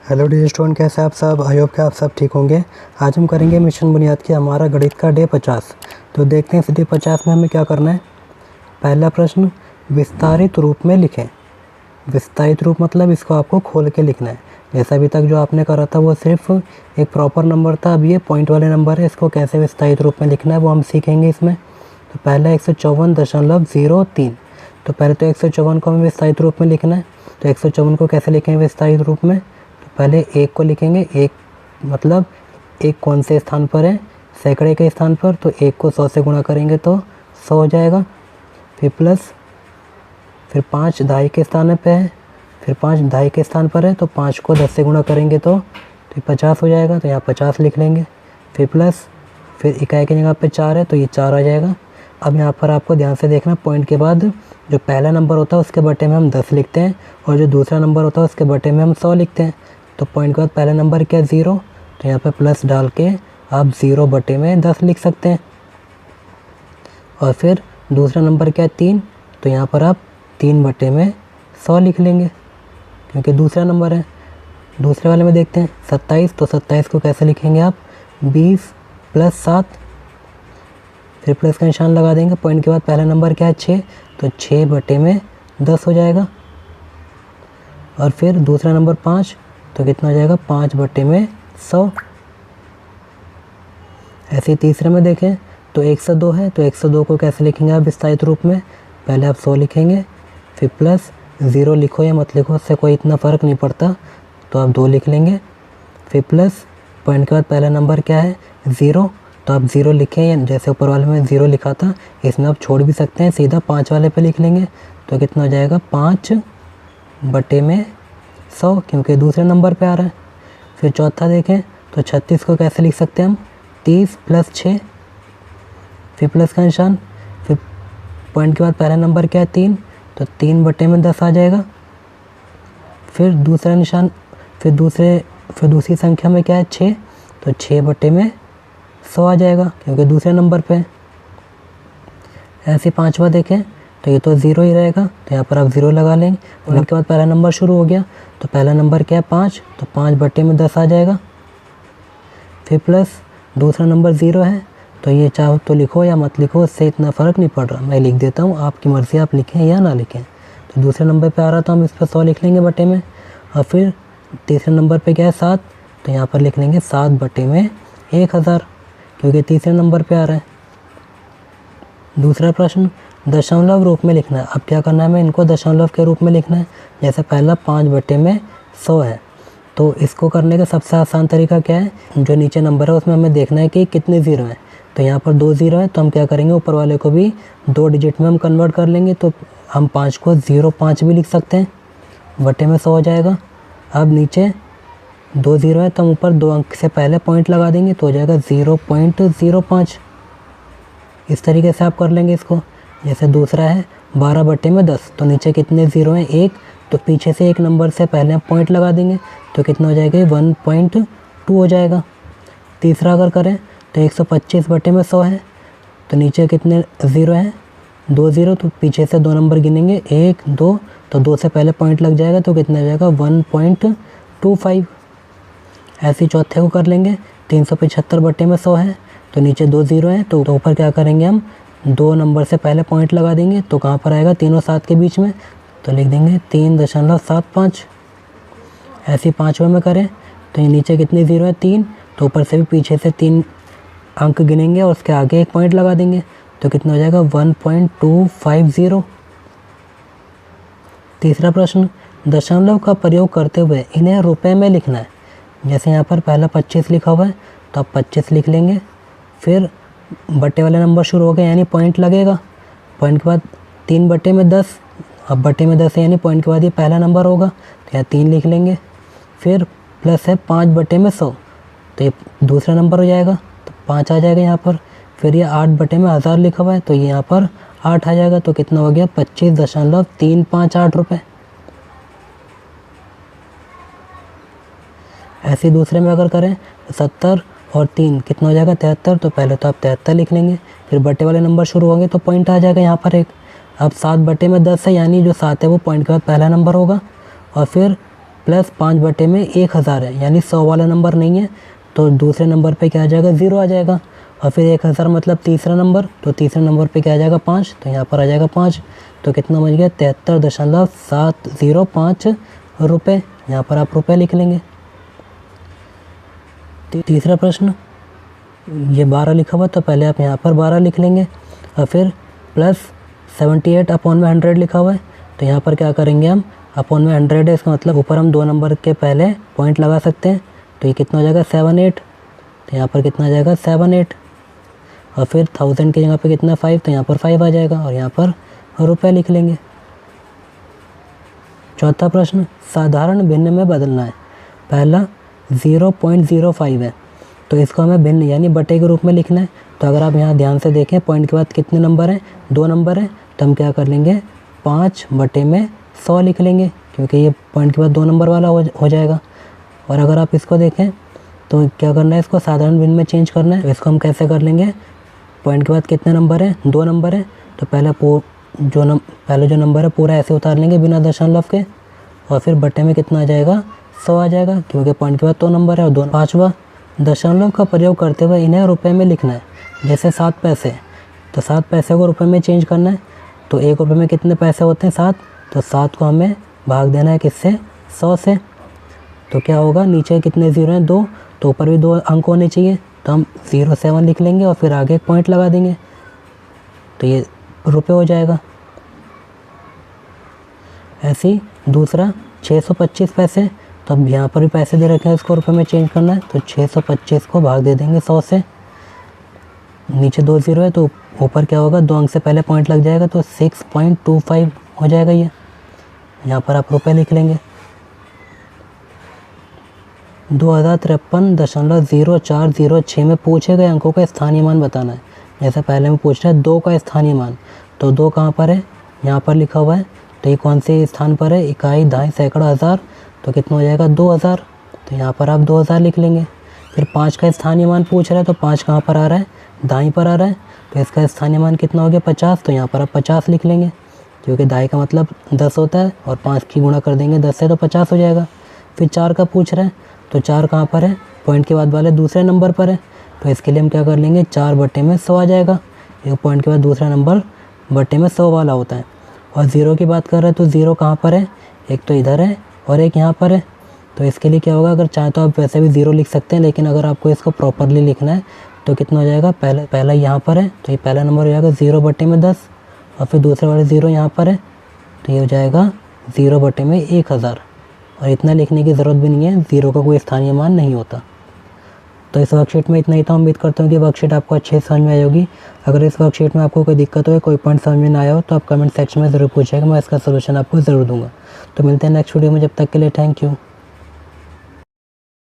Hello dear student, कैसे हैं आप सब। आई होप कि आप सब ठीक होंगे। आज हम करेंगे मिशन बुनियाद की हमारा गणित का डे 50। तो देखते हैं इस डे 50 में हमें क्या करना है। पहला प्रश्न, विस्तारित रूप में लिखें। विस्तारित रूप मतलब इसको आपको खोल के लिखना है। जैसा अभी तक जो आपने करा था वो सिर्फ एक प्रॉपर नंबर था, अब ये पॉइंट वाले नंबर है, इसको कैसे विस्तारित रूप में लिखना है वो हम सीखेंगे इसमें। तो पहला 154.03। तो पहले तो 154 को हमें विस्तारित रूप में लिखना है। तो 154 को कैसे लिखेंगे विस्तारित रूप में। तो पहले एक को लिखेंगे, एक मतलब एक कौन से स्थान पर है, सैकड़े के स्थान पर। तो एक को 100 से गुणा करेंगे तो 100 हो जाएगा। फिर प्लस, फिर 5 दहाई के स्थान पे है, फिर 5 दहाई के स्थान पर है, तो 5 को 10 से गुणा करेंगे तो 50 हो जाएगा। तो यहाँ 50 लिख लेंगे। फिर प्लस, फिर इकाई की जगह पे 4 है तो ये 4 आ जाएगा। अब यहाँ पर आपको ध्यान से देखना, पॉइंट के बाद जो पहला नंबर होता है उसके बटे में हम 10 लिखते हैं, और जो दूसरा नंबर होता है उसके बटे में हम 100 लिखते हैं। तो पॉइंट के बाद पहला नंबर क्या है, 0। तो यहाँ पे प्लस डाल के आप 0 बटे में 10 लिख सकते हैं। और फिर दूसरा नंबर क्या है, 3। तो यहाँ पर आप 3 बटे में 100 लिख लेंगे क्योंकि दूसरा नंबर है। दूसरे वाले में देखते हैं 27। तो 27 को कैसे लिखेंगे आप, 20 + 7, फिर प्लस का निशान लगा देंगे। पॉइंट के बाद पहला नंबर क्या है, 6। तो 6 बटे में 10 हो जाएगा। और फिर दूसरा नंबर 5। तो कितना हो जाएगा, 5 बटे में 100। ऐसे तीसरे में देखें तो 102 है। तो 102 को कैसे लिखेंगे आप विस्तारित रूप में। पहले आप 100 लिखेंगे, फिर प्लस 0 लिखो या मत लिखो, उससे कोई इतना फ़र्क नहीं पड़ता, तो आप 2 लिख लेंगे। फिर प्लस, पॉइंट के बाद पहला नंबर क्या है, 0। तो आप 0 लिखें, या जैसे ऊपर वाले में 0 लिखा था इसमें आप छोड़ भी सकते हैं, सीधा 5 वाले पे लिख लेंगे। तो कितना हो जाएगा, 5 बटे में 100, क्योंकि दूसरे नंबर पे आ रहा है। फिर चौथा देखें तो 36 को कैसे लिख सकते हैं हम, 30 + 6, फिर प्लस का निशान, फिर पॉइंट के बाद पहला नंबर क्या है, 3। तो 3 बटे में 10 आ जाएगा। फिर दूसरा निशान, फिर दूसरी संख्या में क्या है, 6। तो 6 बटे में 100 आ जाएगा क्योंकि दूसरे नंबर पे है। ऐसे पांचवा देखें तो ये तो 0 ही रहेगा, तो यहाँ पर आप 0 लगा लेंगे। और उसके बाद पहला नंबर शुरू हो गया। तो पहला नंबर क्या है, 5। तो 5 बटे में 10 आ जाएगा। फिर प्लस, दूसरा नंबर 0 है। तो ये चाहो तो लिखो या मत लिखो, उससे इतना फ़र्क नहीं पड़ रहा, मैं लिख देता हूँ, आपकी मर्ज़ी, आप लिखें या ना लिखें। तो दूसरे नंबर पे आ रहा तो हम इस पर 100 लिख लेंगे बटे में। और फिर तीसरे नंबर पे क्या है, 7। तो यहाँ पर लिख लेंगे 7 बटे में 1000, क्योंकि तीसरे नंबर पे आ रहा है। दूसरा प्रश्न, दशमलव रूप में लिखना है। अब क्या करना है, हमें इनको दशमलव के रूप में लिखना है। जैसे पहला 5 बटे में 100 है, तो इसको करने का सबसे आसान तरीका क्या है, जो नीचे नंबर है उसमें हमें देखना है कि कितने 0 हैं। तो यहाँ पर 2 0 है, तो हम क्या करेंगे, ऊपर वाले को भी 2 डिजिट में हम कन्वर्ट कर लेंगे। तो हम 5 को 05 भी लिख सकते हैं, बटे में 100 हो जाएगा। अब नीचे 2 0 है, तो हम ऊपर 2 अंक से पहले पॉइंट लगा देंगे, तो हो जाएगा 0.05। इस तरीके से आप कर लेंगे इसको। जैसे दूसरा है 12 बटे में 10। तो नीचे कितने 0 हैं, 1। तो पीछे से एक नंबर से पहले आप पॉइंट लगा देंगे, तो कितना हो जाएगा, 1.2 हो जाएगा। तीसरा अगर करें तो 125 बटे में 100 है। तो नीचे कितने 0 हैं, 2 0। तो पीछे से 2 नंबर गिनेंगे, 1 2। तो 2 से पहले पॉइंट लग जाएगा, तो कितना हो जाएगा, 1.25। ऐसे चौथे को कर लेंगे, 375 बटे में 100 है। तो नीचे 2 0 हैं, तो ऊपर क्या करेंगे, हम 2 नंबर से पहले पॉइंट लगा देंगे। तो कहाँ पर आएगा, 3 और 7 के बीच में। तो लिख देंगे 3.75। ऐसे पाँचवें में करें तो ये नीचे कितने 0 है, 3। तो ऊपर से भी पीछे से 3 अंक गिनेंगे और उसके आगे एक पॉइंट लगा देंगे, तो कितना हो जाएगा, 1.250। तीसरा प्रश्न, दशमलव का प्रयोग करते हुए इन्हें रुपए में लिखना है। जैसे यहाँ पर पहला 25 लिखा हुआ है, तो आप 25 लिख लेंगे। फिर बटे वाला नंबर शुरू हो गया, यानी पॉइंट लगेगा। पॉइंट के बाद 3 बटे में 10। अब बटे में 10 है, यानी पॉइंट के बाद ये पहला नंबर होगा, तो यहाँ 3 लिख लेंगे। फिर प्लस है 5 बटे में 100। तो ये दूसरा नंबर हो जाएगा, तो 5 आ जाएगा यहाँ पर। फिर ये 8 बटे में 1000 लिखा हुआ है, तो ये यहाँ पर 8 आ जाएगा। तो कितना हो गया, 25.358 रुपये। ऐसे दूसरे में अगर करें तो 70 और 3 कितना हो जाएगा, 73। तो पहले तो आप 73 लिख लेंगे, फिर बटे वाले नंबर शुरू होंगे तो पॉइंट आ जाएगा यहाँ पर एक। अब 7 बटे में 10 है, यानी जो 7 है वो पॉइंट के बाद पहला नंबर होगा। और फिर प्लस 5/1000 है, यानी 100 वाला नंबर नहीं है, तो दूसरे नंबर पे क्या आ जाएगा 0 आ जाएगा। और फिर 1000 मतलब तीसरा नंबर, तो तीसरे नंबर पे क्या आ जाएगा 5, तो यहाँ पर आ जाएगा 5। तो कितना बच गया 73.705 रुपये। यहाँ पर आप रुपये लिख लेंगे। तीसरा प्रश्न, ये 12 लिखा हुआ, तो पहले आप यहाँ पर 12 लिख लेंगे। और फिर प्लस 78/100 लिखा हुआ है, तो यहाँ पर क्या करेंगे हम, अपॉन में 100 है, इसका मतलब ऊपर हम 2 नंबर के पहले पॉइंट लगा सकते हैं। तो ये कितना हो जाएगा 78, तो यहाँ पर कितना आ जाएगा 78। और फिर 1000 के जगह पे कितना 5, तो यहाँ पर 5 आ जाएगा और यहाँ पर रुपये लिख लेंगे। चौथा प्रश्न, साधारण भिन्न में बदलना है। पहला 0.05 है, तो इसको हमें भिन्न यानी बटे के रूप में लिखना है। तो अगर आप यहाँ ध्यान से देखें, पॉइंट के बाद कितने नंबर हैं, 2 नंबर हैं, तो हम क्या कर लेंगे 5/100 लिख लेंगे, क्योंकि ये पॉइंट के बाद 2 नंबर वाला हो जाएगा। और अगर आप इसको देखें तो क्या करना है, इसको साधारण भिन्न में चेंज करना है। तो इसको हम कैसे कर लेंगे, पॉइंट के बाद कितने नंबर हैं, 2 नंबर हैं, तो पहले जो नंबर है पूरा ऐसे उतार लेंगे बिना दशमलव के। और फिर बटे में कितना आ जाएगा 100 आ जाएगा, क्योंकि पॉइंट के बाद 2 नंबर है और 2। पाँचवा, दशमलव का प्रयोग करते हुए इन्हें रुपए में लिखना है। जैसे 7 पैसे, तो 7 पैसे को रुपए में चेंज करना है। तो 1 रुपये में कितने पैसे होते हैं 7, तो 7 को हमें भाग देना है किससे 100 से। तो क्या होगा, नीचे कितने 0 हैं 2, तो ऊपर भी 2 अंक होने चाहिए, तो हम 07 लिख लेंगे और फिर आगे एक पॉइंट लगा देंगे, तो ये रुपये हो जाएगा। ऐसे ही दूसरा 625 पैसे, तो अब यहाँ पर भी पैसे दे रखे हैं, इसको रुपये में चेंज करना है। तो 625 को भाग दे देंगे 100 से। नीचे 2 0 है, तो ऊपर क्या होगा 2 अंक से पहले पॉइंट लग जाएगा, तो 6.25 हो जाएगा ये। यहाँ पर आप रुपये लिख लेंगे। 2053.0406 में पूछे गए अंकों का स्थानीय मान बताना है। जैसे पहले में पूछ रहा है 2 का स्थानीय मान, तो 2 कहाँ पर है, यहाँ पर लिखा हुआ है, तो ये कौन से स्थान पर है, इकाई, दहाई, सैकड़ा, हज़ार, तो कितना हो जाएगा 2000, तो यहाँ पर आप 2000 लिख लेंगे। फिर 5 का स्थानीय मान पूछ रहा है, तो 5 कहाँ पर आ रहा है, दाई पर आ रहा है, तो इसका स्थानीय मान कितना हो गया 50, तो यहाँ पर आप 50 लिख लेंगे, क्योंकि दाई का मतलब 10 होता है और 5 की गुणा कर देंगे 10 से, तो 50 हो जाएगा। फिर 4 का पूछ रहा है, तो 4 कहाँ पर है, पॉइंट के बाद वाले दूसरे नंबर पर है, तो इसके लिए हम क्या कर लेंगे 4/100 आ जाएगा। एक पॉइंट के बाद दूसरा नंबर बटे में 100 वाला होता है। और 0 की बात कर रहे हैं, तो 0 कहाँ पर है, एक तो इधर है और एक यहाँ पर है, तो इसके लिए क्या होगा, अगर चाहे तो आप वैसे भी 0 लिख सकते हैं, लेकिन अगर आपको इसको प्रॉपरली लिखना है तो कितना हो जाएगा, पहला यहाँ पर है, तो ये पहला नंबर हो जाएगा 0/10, और फिर दूसरे वाले 0 यहाँ पर है, तो ये हो जाएगा 0/1000। और इतना लिखने की ज़रूरत भी नहीं है, 0 का कोई स्थानीय मान नहीं होता। तो इस वर्कशीट में इतना ही था। उम्मीद करता हूँ कि वर्कशीट आपको अच्छे से समझ में आई होगी। अगर इस वर्कशीट में आपको कोई दिक्कत हो, कोई पॉइंट समझ में ना आया हो, तो आप कमेंट सेक्शन में ज़रूर पूछेगा, मैं इसका सोल्यूशन आपको ज़रूर दूंगा। तो मिलते हैं नेक्स्ट वीडियो में, जब तक के लिए थैंक यू।